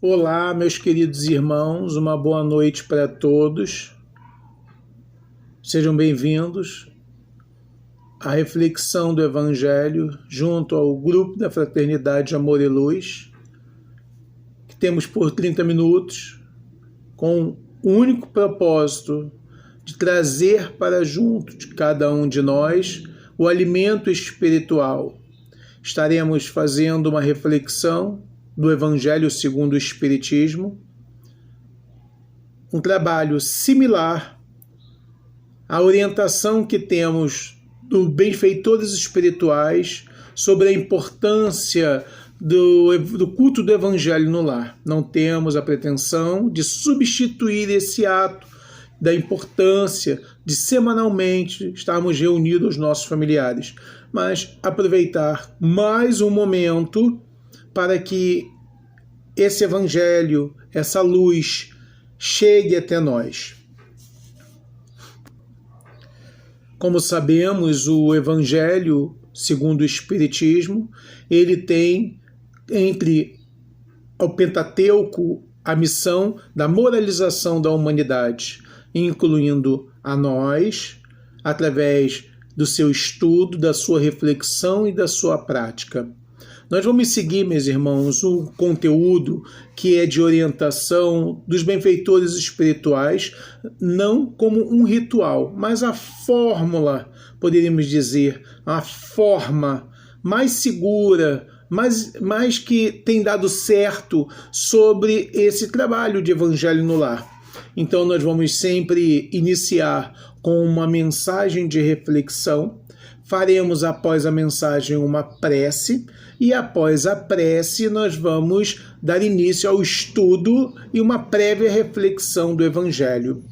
Olá, meus queridos irmãos, uma boa noite para todos. Sejam bem-vindos à reflexão do Evangelho junto ao grupo da Fraternidade Amor e Luz, que temos por 30 minutos, com o único propósito de trazer para junto de cada um de nós o alimento espiritual. Estaremos fazendo uma reflexão do Evangelho segundo o Espiritismo, um trabalho similar à orientação que temos do benfeitores espirituais sobre a importância do culto do Evangelho no lar. Não temos a pretensão de substituir esse ato da importância de semanalmente estarmos reunidos aos nossos familiares, mas aproveitar mais um momento para que esse Evangelho, essa luz, chegue até nós. Como sabemos, o Evangelho, segundo o Espiritismo, ele tem entre o Pentateuco a missão da moralização da humanidade, incluindo a nós, através do seu estudo, da sua reflexão e da sua prática. Nós vamos seguir, meus irmãos, um conteúdo que é de orientação dos benfeitores espirituais, não como um ritual, mas a fórmula, poderíamos dizer, a forma mais segura, mais que tem dado certo sobre esse trabalho de Evangelho no lar. Então nós vamos sempre iniciar com uma mensagem de reflexão. Faremos após a mensagem uma prece e após a prece nós vamos dar início ao estudo e uma prévia reflexão do Evangelho.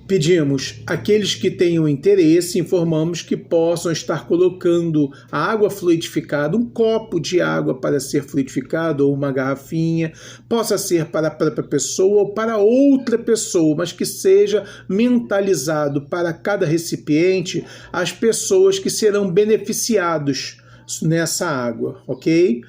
Pedimos àqueles que tenham interesse, informamos que possam estar colocando a água fluidificada, um copo de água para ser fluidificado ou uma garrafinha, possa ser para a própria pessoa ou para outra pessoa, mas que seja mentalizado para cada recipiente as pessoas que serão beneficiados nessa água, ok?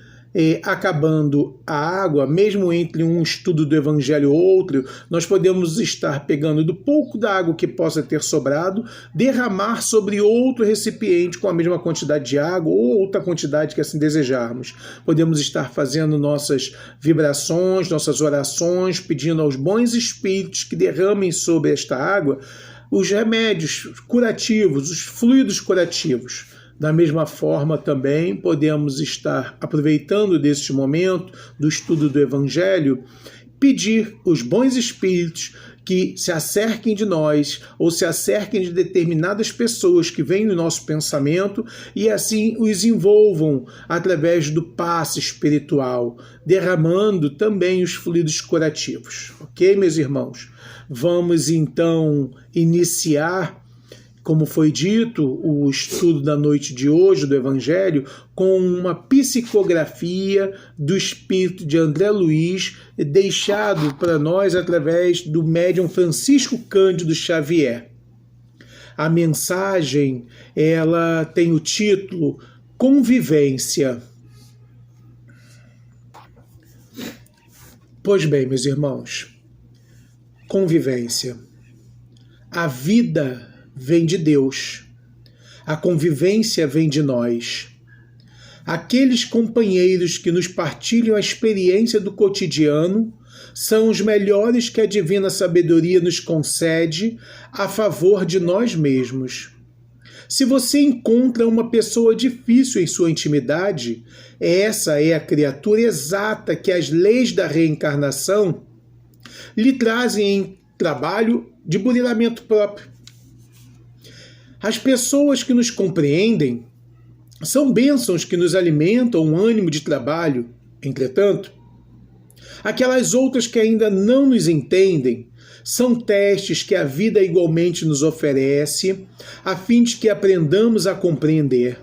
Acabando a água, mesmo entre um estudo do Evangelho e outro, nós podemos estar pegando do pouco da água que possa ter sobrado, derramar sobre outro recipiente com a mesma quantidade de água ou outra quantidade que assim desejarmos. Podemos estar fazendo nossas vibrações, nossas orações, pedindo aos bons espíritos que derramem sobre esta água os remédios curativos, os fluidos curativos. Da mesma forma, também podemos estar aproveitando deste momento do estudo do Evangelho, pedir os bons espíritos que se acerquem de nós ou se acerquem de determinadas pessoas que vêm no nosso pensamento e assim os envolvam através do passe espiritual, derramando também os fluidos curativos. Ok, meus irmãos? Vamos então iniciar, como foi dito, o estudo da noite de hoje do Evangelho com uma psicografia do espírito de André Luiz, deixado para nós através do médium Francisco Cândido Xavier. A mensagem, ela tem o título Convivência. Pois bem, meus irmãos, convivência. A vida vem de Deus. A convivência vem de nós. Aqueles companheiros que nos partilham a experiência do cotidiano são os melhores que a divina sabedoria nos concede a favor de nós mesmos. Se você encontra uma pessoa difícil em sua intimidade, essa é a criatura exata que as leis da reencarnação lhe trazem em trabalho de burilamento próprio. As pessoas que nos compreendem são bênçãos que nos alimentam um ânimo de trabalho. Entretanto, aquelas outras que ainda não nos entendem são testes que a vida igualmente nos oferece, a fim de que aprendamos a compreender.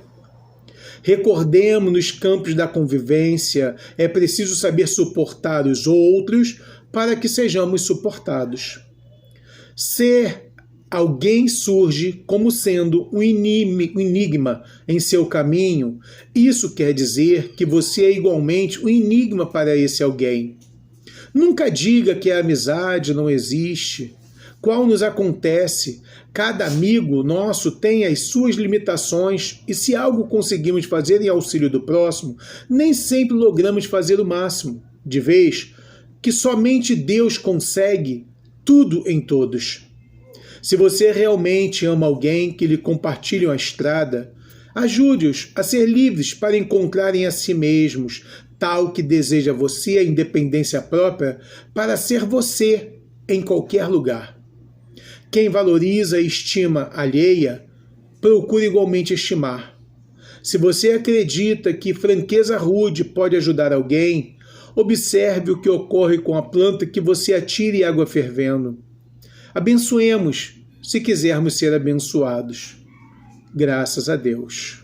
Recordemos, nos campos da convivência, é preciso saber suportar os outros para que sejamos suportados. Ser alguém surge como sendo um enigma em seu caminho, isso quer dizer que você é igualmente um enigma para esse alguém. Nunca diga que a amizade não existe. Qual nos acontece? Cada amigo nosso tem as suas limitações e se algo conseguimos fazer em auxílio do próximo, nem sempre logramos fazer o máximo, de vez que somente Deus consegue tudo em todos. Se você realmente ama alguém que lhe compartilhe a estrada, ajude-os a ser livres para encontrarem a si mesmos, tal que deseja você a independência própria para ser você em qualquer lugar. Quem valoriza e estima alheia, procura igualmente estimar. Se você acredita que franqueza rude pode ajudar alguém, observe o que ocorre com a planta que você atira em água fervendo. Abençoemos, se quisermos ser abençoados. Graças a Deus.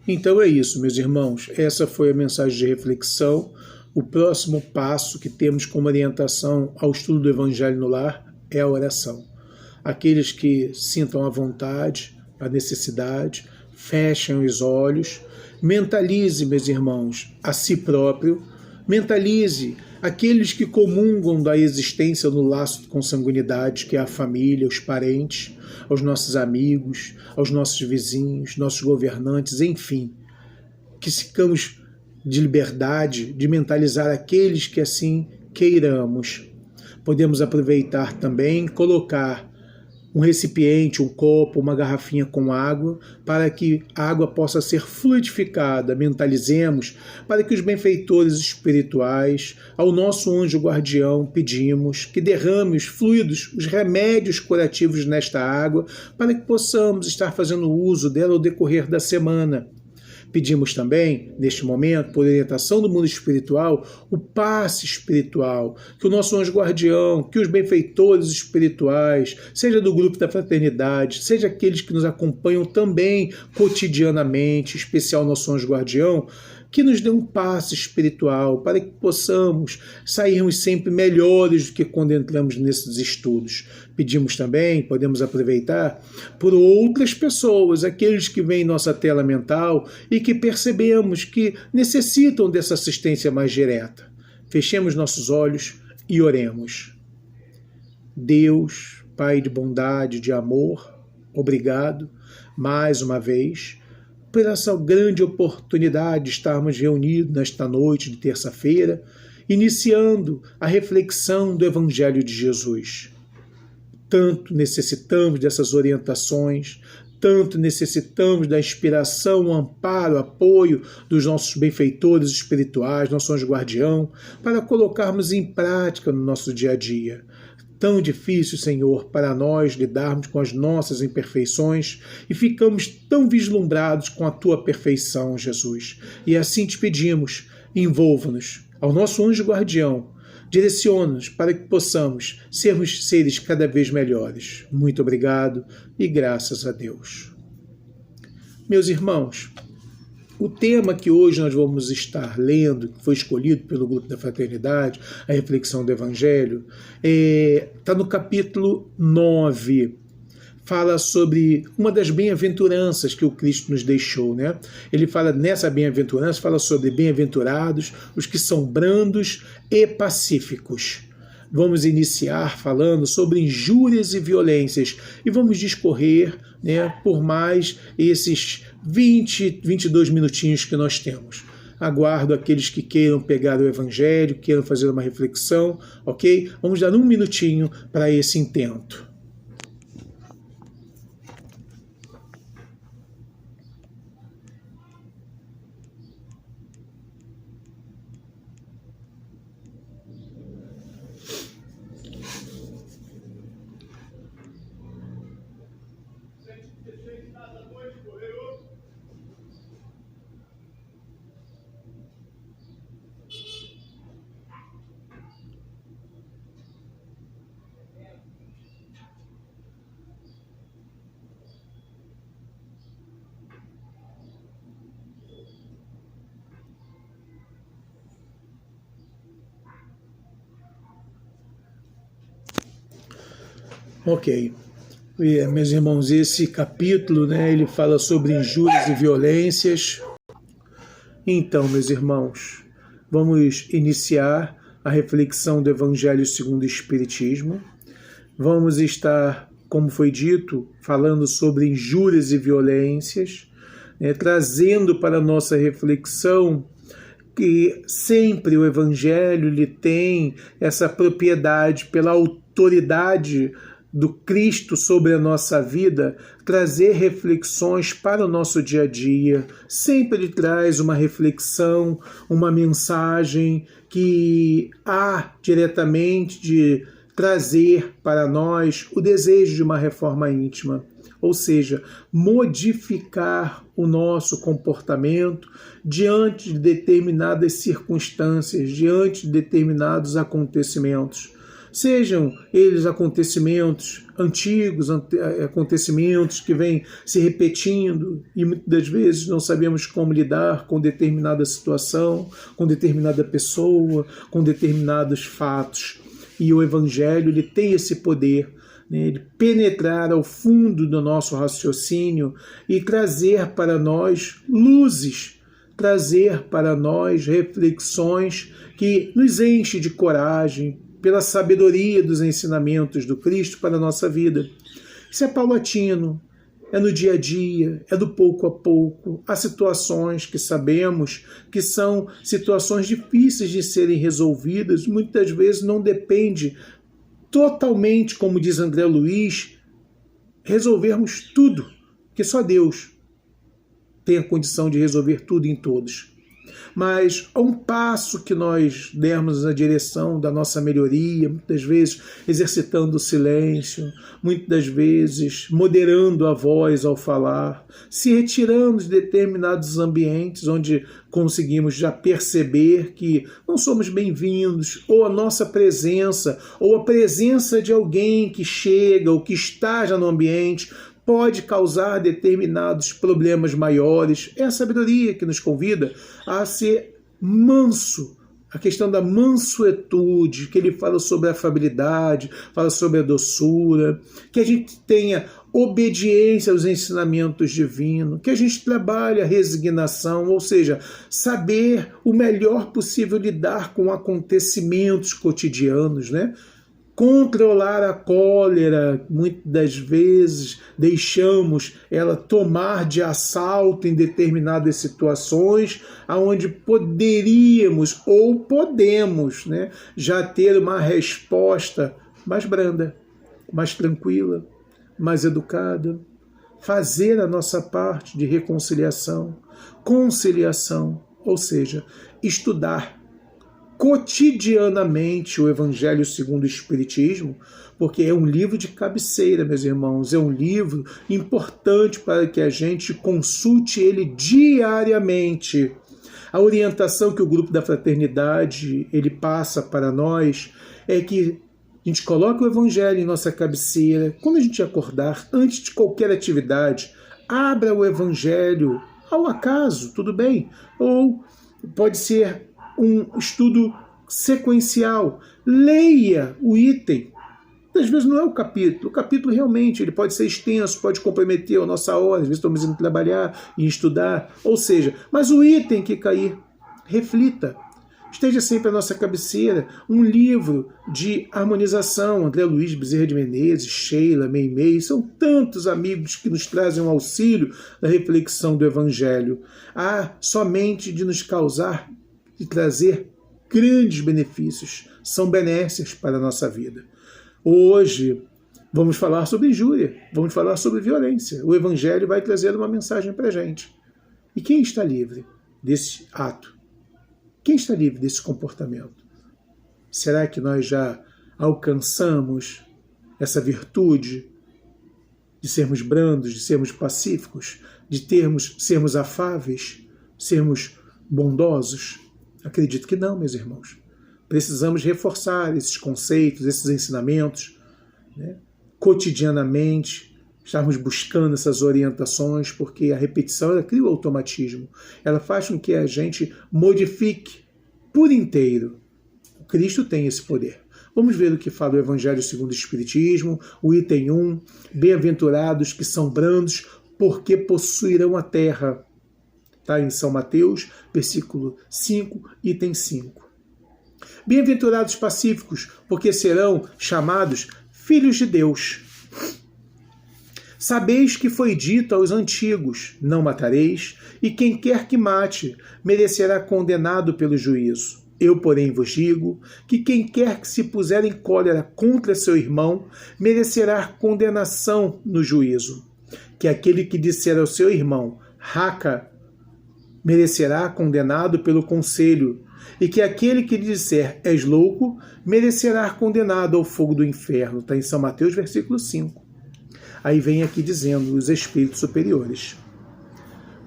Então é isso, meus irmãos. Essa foi a mensagem de reflexão. O próximo passo que temos como orientação ao estudo do Evangelho no Lar é a oração. Aqueles que sintam a vontade, a necessidade, fechem os olhos, mentalize, meus irmãos, a si próprio, mentalize aqueles que comungam da existência no laço de consanguinidade, que é a família, os parentes, aos nossos amigos, aos nossos vizinhos, nossos governantes, enfim, que ficamos de liberdade de mentalizar aqueles que assim queiramos. Podemos aproveitar também, colocar um recipiente, um copo, uma garrafinha com água, para que a água possa ser fluidificada. Mentalizemos para que os benfeitores espirituais, ao nosso anjo guardião, pedimos que derrame os fluidos, os remédios curativos nesta água, para que possamos estar fazendo uso dela ao decorrer da semana. Pedimos também, neste momento, por orientação do mundo espiritual, o passe espiritual, que o nosso anjo guardião, que os benfeitores espirituais, seja do grupo da fraternidade, seja aqueles que nos acompanham também cotidianamente, em especial nosso anjo guardião, que nos dê um passe espiritual para que possamos sairmos sempre melhores do que quando entramos nesses estudos. Pedimos também, podemos aproveitar, por outras pessoas, aqueles que veem em nossa tela mental e que percebemos que necessitam dessa assistência mais direta. Fechemos nossos olhos e oremos. Deus, Pai de bondade, de amor, obrigado, mais uma vez, por essa grande oportunidade de estarmos reunidos nesta noite de terça-feira, iniciando a reflexão do Evangelho de Jesus. Tanto necessitamos dessas orientações, tanto necessitamos da inspiração, amparo, apoio dos nossos benfeitores espirituais, nosso anjo guardião, para colocarmos em prática no nosso dia a dia. Tão difícil, Senhor, para nós lidarmos com as nossas imperfeições e ficamos tão vislumbrados com a Tua perfeição, Jesus. E assim te pedimos, envolva-nos ao nosso anjo guardião, direciona-nos para que possamos sermos seres cada vez melhores. Muito obrigado e graças a Deus. Meus irmãos, o tema que hoje nós vamos estar lendo, que foi escolhido pelo Grupo da Fraternidade, a reflexão do Evangelho, está no capítulo 9. Fala sobre uma das bem-aventuranças que o Cristo nos deixou, né? Ele fala nessa bem-aventurança, fala sobre bem-aventurados, os que são brandos e pacíficos. Vamos iniciar falando sobre injúrias e violências e vamos discorrer, né, por mais esses 22 minutinhos que nós temos. Aguardo aqueles que queiram pegar o Evangelho, queiram fazer uma reflexão, ok? Vamos dar um minutinho para esse intento. Ok. Meus irmãos, esse capítulo, né, ele fala sobre injúrias e violências. Então, meus irmãos, vamos iniciar a reflexão do Evangelho segundo o Espiritismo. Vamos estar, como foi dito, falando sobre injúrias e violências, né, trazendo para a nossa reflexão que sempre o Evangelho lhe tem essa propriedade pela autoridade do Cristo sobre a nossa vida, trazer reflexões para o nosso dia a dia. Sempre ele traz uma reflexão, uma mensagem que há diretamente de trazer para nós o desejo de uma reforma íntima, ou seja, modificar o nosso comportamento diante de determinadas circunstâncias, diante de determinados acontecimentos. Sejam eles acontecimentos antigos, acontecimentos que vêm se repetindo e muitas das vezes não sabemos como lidar com determinada situação, com determinada pessoa, com determinados fatos. E o Evangelho ele tem esse poder, né, de penetrar ao fundo do nosso raciocínio e trazer para nós luzes, trazer para nós reflexões que nos enchem de coragem, pela sabedoria dos ensinamentos do Cristo para a nossa vida. Isso é paulatino, é no dia a dia, é do pouco a pouco. Há situações que sabemos que são situações difíceis de serem resolvidas, muitas vezes não depende totalmente, como diz André Luiz, resolvermos tudo, que só Deus tem a condição de resolver tudo em todos. Mas a um passo que nós dermos na direção da nossa melhoria, muitas vezes exercitando o silêncio, muitas vezes moderando a voz ao falar, se retirando de determinados ambientes onde conseguimos já perceber que não somos bem-vindos, ou a nossa presença, ou a presença de alguém que chega ou que está já no ambiente, pode causar determinados problemas maiores. É a sabedoria que nos convida a ser manso. A questão da mansuetude, que ele fala sobre a afabilidade, fala sobre a doçura, que a gente tenha obediência aos ensinamentos divinos, que a gente trabalhe a resignação, ou seja, saber o melhor possível lidar com acontecimentos cotidianos, né? Controlar a cólera, muitas das vezes deixamos ela tomar de assalto em determinadas situações, aonde poderíamos ou podemos, né, já ter uma resposta mais branda, mais tranquila, mais educada, fazer a nossa parte de reconciliação, conciliação, ou seja, estudar cotidianamente o Evangelho segundo o Espiritismo, porque é um livro de cabeceira, meus irmãos, é um livro importante para que a gente consulte ele diariamente. A orientação que o Grupo da Fraternidade ele passa para nós é que a gente coloca o Evangelho em nossa cabeceira, quando a gente acordar, antes de qualquer atividade, abra o Evangelho ao acaso, tudo bem, ou pode ser um estudo sequencial. Leia o item. Às vezes não é o capítulo realmente ele pode ser extenso, pode comprometer a nossa hora, às vezes estamos indo trabalhar e estudar, ou seja, mas o item que cair, reflita. Esteja sempre à nossa cabeceira um livro de harmonização, André Luiz Bezerra de Menezes, Sheila, Meimei, são tantos amigos que nos trazem um auxílio na reflexão do Evangelho. Há somente de nos causar e trazer grandes benefícios, são benécias para a nossa vida. Hoje vamos falar sobre injúria, vamos falar sobre violência. O Evangelho vai trazer uma mensagem para a gente. E quem está livre desse ato? Quem está livre desse comportamento? Será que nós já alcançamos essa virtude de sermos brandos, de sermos pacíficos, de sermos afáveis, sermos bondosos? Acredito que não, meus irmãos. Precisamos reforçar esses conceitos, esses ensinamentos, né? Cotidianamente, estarmos buscando essas orientações, porque a repetição ela cria o automatismo. Ela faz com que a gente modifique por inteiro. O Cristo tem esse poder. Vamos ver o que fala o Evangelho segundo o Espiritismo, o item 1, bem-aventurados que são brandos, porque possuirão a terra. Está em São Mateus, versículo 5, item 5. Bem-aventurados pacíficos, porque serão chamados filhos de Deus. Sabeis que foi dito aos antigos, não matareis, e quem quer que mate, merecerá condenado pelo juízo. Eu, porém, vos digo que quem quer que se puser em cólera contra seu irmão, merecerá condenação no juízo. Que aquele que disser ao seu irmão, raca, merecerá condenado pelo conselho, e que aquele que lhe disser, és louco, merecerá condenado ao fogo do inferno. Está em São Mateus, versículo 5. Aí vem aqui dizendo os espíritos superiores.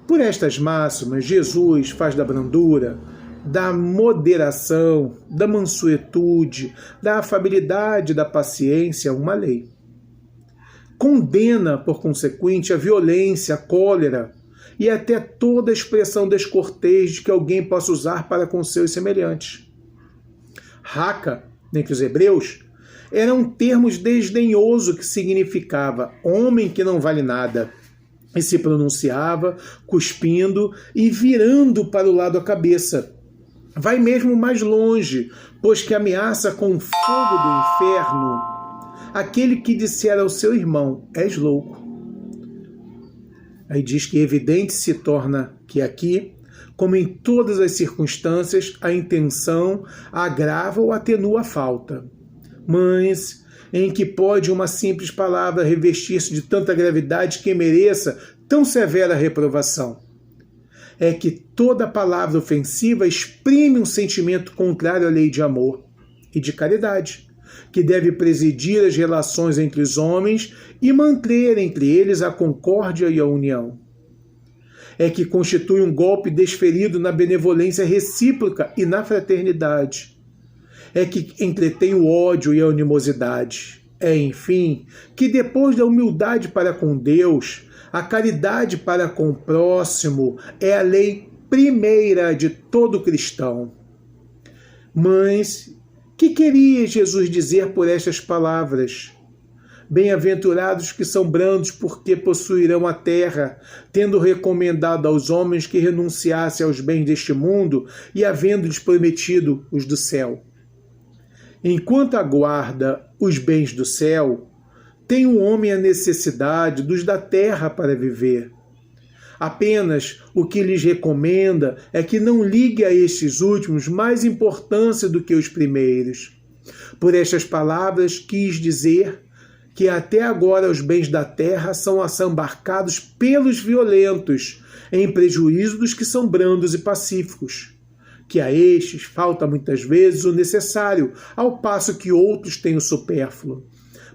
Por estas máximas, Jesus faz da brandura, da moderação, da mansuetude, da afabilidade, da paciência uma lei. Condena, por consequente, a violência, a cólera e até toda a expressão descortês de que alguém possa usar para com seus semelhantes. Raca, entre os hebreus, era um termo desdenhoso que significava homem que não vale nada, e se pronunciava cuspindo e virando para o lado a cabeça. Vai mesmo mais longe, pois que ameaça com o fogo do inferno aquele que disser ao seu irmão, és louco. Aí diz que evidente se torna que aqui, como em todas as circunstâncias, a intenção agrava ou atenua a falta. Mas em que pode uma simples palavra revestir-se de tanta gravidade que mereça tão severa reprovação? É que toda palavra ofensiva exprime um sentimento contrário à lei de amor e de caridade, que deve presidir as relações entre os homens e manter entre eles a concórdia e a união. É que constitui um golpe desferido na benevolência recíproca e na fraternidade. É que entretém o ódio e a animosidade. É, enfim, que depois da humildade para com Deus, a caridade para com o próximo é a lei primeira de todo cristão. Mas, que queria Jesus dizer por estas palavras? Bem-aventurados que são brandos, porque possuirão a terra, tendo recomendado aos homens que renunciassem aos bens deste mundo e havendo-lhes prometido os do céu. Enquanto aguarda os bens do céu, tem o homem a necessidade dos da terra para viver. Apenas o que lhes recomenda é que não ligue a estes últimos mais importância do que os primeiros. Por estas palavras quis dizer que até agora os bens da terra são assambarcados pelos violentos, em prejuízo dos que são brandos e pacíficos. Que a estes falta muitas vezes o necessário, ao passo que outros têm o supérfluo.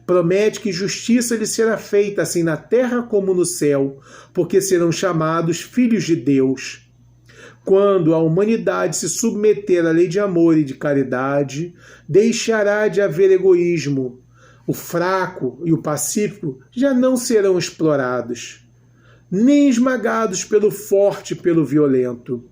Promete que justiça lhes será feita assim na terra como no céu, porque serão chamados filhos de Deus. Quando a humanidade se submeter à lei de amor e de caridade, deixará de haver egoísmo. O fraco e o pacífico já não serão explorados, nem esmagados pelo forte e pelo violento.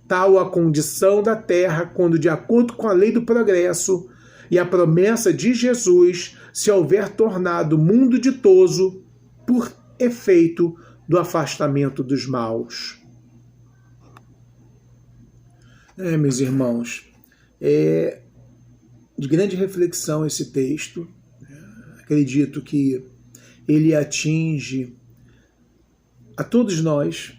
Tal a condição da terra quando, de acordo com a lei do progresso e a promessa de Jesus, se houver tornado o mundo ditoso por efeito do afastamento dos maus. Meus irmãos, é de grande reflexão esse texto. Acredito que ele atinge a todos nós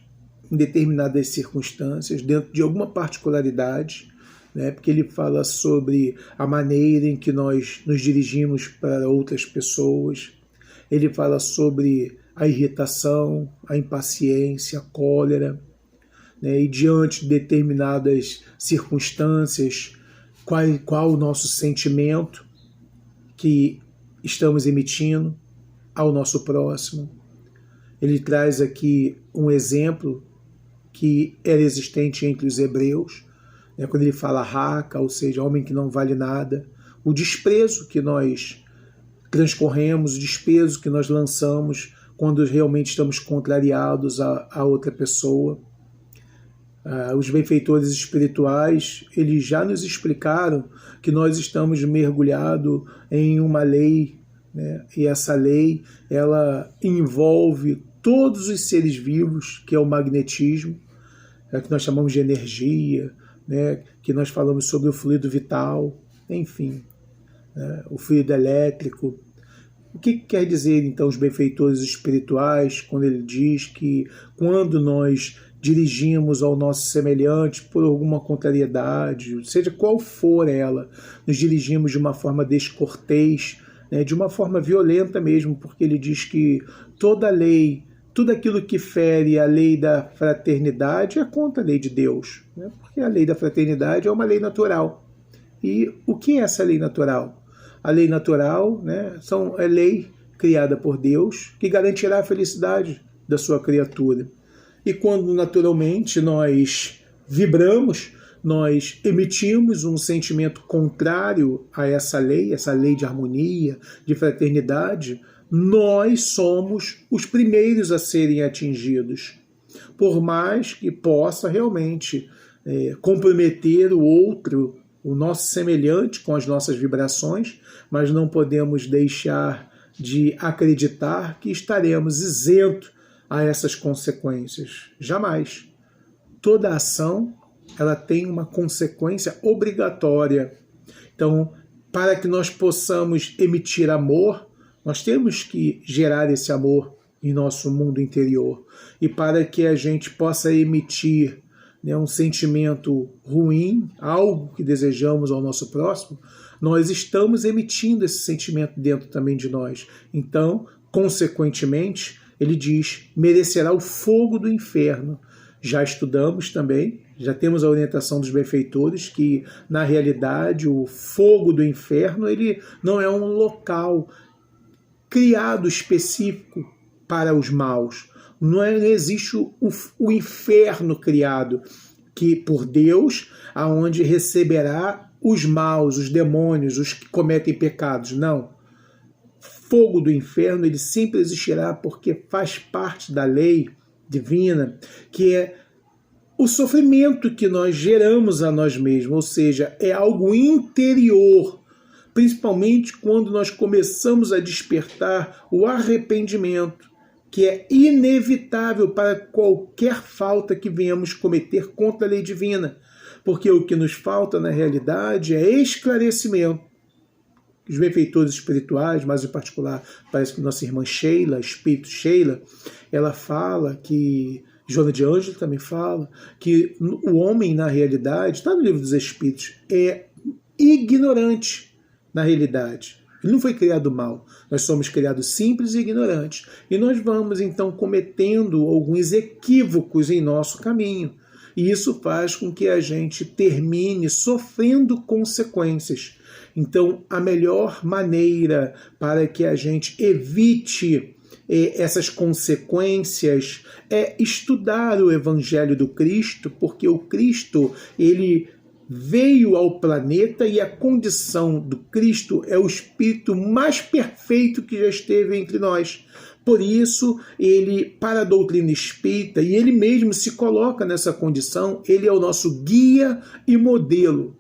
em determinadas circunstâncias, dentro de alguma particularidade, né? Porque ele fala sobre a maneira em que nós nos dirigimos para outras pessoas, ele fala sobre a irritação, a impaciência, a cólera, né? E diante de determinadas circunstâncias, qual o nosso sentimento que estamos emitindo ao nosso próximo. Ele traz aqui um exemplo que era existente entre os hebreus, né, quando ele fala raca, ou seja, homem que não vale nada, o desprezo que nós transcorremos, o desprezo que nós lançamos quando realmente estamos contrariados a outra pessoa. Os benfeitores espirituais, eles já nos explicaram que nós estamos mergulhados em uma lei, né? E essa lei, ela envolve todos os seres vivos, que é o magnetismo, que nós chamamos de energia, né? Que nós falamos sobre o fluido vital, enfim, né? O fluido elétrico. O que quer dizer, então, os benfeitores espirituais, quando ele diz que quando nós dirigimos ao nosso semelhante por alguma contrariedade, seja qual for ela, nos dirigimos de uma forma descortês, né, de uma forma violenta mesmo, porque ele diz que toda lei, tudo aquilo que fere a lei da fraternidade é contra a lei de Deus, né, porque a lei da fraternidade é uma lei natural. E o que é essa lei natural? A lei natural, né, é lei criada por Deus que garantirá a felicidade da sua criatura. E quando naturalmente nós vibramos, nós emitimos um sentimento contrário a essa lei de harmonia, de fraternidade, nós somos os primeiros a serem atingidos. Por mais que possa realmente comprometer o outro, o nosso semelhante com as nossas vibrações, mas não podemos deixar de acreditar que estaremos isentos a essas consequências. Jamais. Toda ação, ela tem uma consequência obrigatória. Então, para que nós possamos emitir amor, nós temos que gerar esse amor em nosso mundo interior. E para que a gente possa emitir, né, um sentimento ruim, algo que desejamos ao nosso próximo, nós estamos emitindo esse sentimento dentro também de nós. Então, consequentemente, ele diz, merecerá o fogo do inferno. Já estudamos também, já temos a orientação dos benfeitores que, na realidade, o fogo do inferno ele não é um local criado específico para os maus. Não existe o inferno criado que por Deus, aonde receberá os maus, os demônios, os que cometem pecados. Não. Fogo do inferno ele sempre existirá porque faz parte da lei divina, que é o sofrimento que nós geramos a nós mesmos, ou seja, é algo interior, principalmente quando nós começamos a despertar o arrependimento, que é inevitável para qualquer falta que venhamos cometer contra a lei divina, porque o que nos falta na realidade é esclarecimento. Os benfeitores espirituais, mais em particular, parece que nossa irmã Sheila, espírito Sheila, ela fala que, Joana de Ângelo também fala, que o homem, na realidade, está no livro dos Espíritos, é ignorante na realidade. Ele não foi criado mal, nós somos criados simples e ignorantes. E nós vamos, então, cometendo alguns equívocos em nosso caminho. E isso faz com que a gente termine sofrendo consequências. Então, a melhor maneira para que a gente evite essas consequências é estudar o Evangelho do Cristo, porque o Cristo, ele veio ao planeta e a condição do Cristo é o espírito mais perfeito que já esteve entre nós. Por isso, ele, para a doutrina espírita, e ele mesmo se coloca nessa condição, ele é o nosso guia e modelo.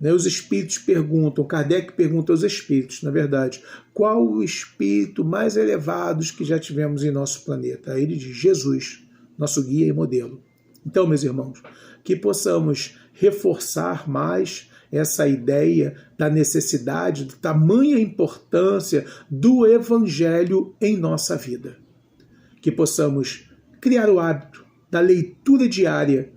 Os espíritos perguntam, Kardec pergunta aos espíritos, na verdade, qual o espírito mais elevado que já tivemos em nosso planeta? Aí ele diz, Jesus, nosso guia e modelo. Então, meus irmãos, que possamos reforçar mais essa ideia da necessidade, da tamanha importância do Evangelho em nossa vida. Que possamos criar o hábito da leitura diária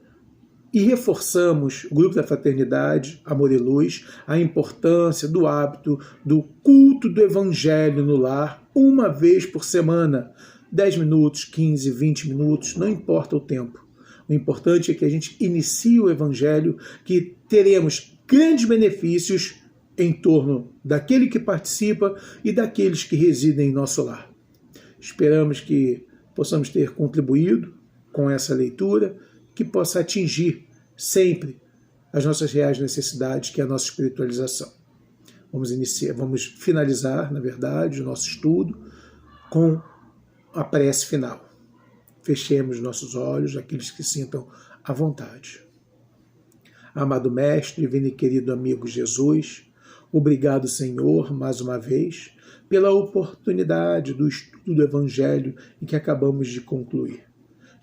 e reforçamos o Grupo da Fraternidade, Amor e Luz, a importância do hábito do culto do Evangelho no lar, uma vez por semana, 10 minutos, 15, 20 minutos, não importa o tempo. O importante é que a gente inicie o Evangelho, que teremos grandes benefícios em torno daquele que participa e daqueles que residem em nosso lar. Esperamos que possamos ter contribuído com essa leitura, que possa atingir sempre as nossas reais necessidades, que é a nossa espiritualização. Vamos finalizar, na verdade, o nosso estudo com a prece final. Fechemos nossos olhos, aqueles que sintam à vontade. Amado Mestre, divino e querido amigo Jesus, obrigado, Senhor, mais uma vez, pela oportunidade do estudo do Evangelho em que acabamos de concluir.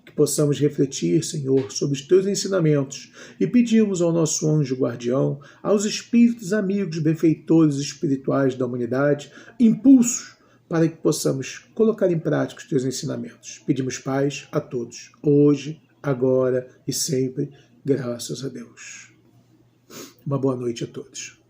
Que possamos refletir, Senhor, sobre os teus ensinamentos e pedimos ao nosso anjo guardião, aos espíritos amigos, benfeitores espirituais da humanidade, impulsos para que possamos colocar em prática os teus ensinamentos. Pedimos paz a todos, hoje, agora e sempre, graças a Deus. Uma boa noite a todos.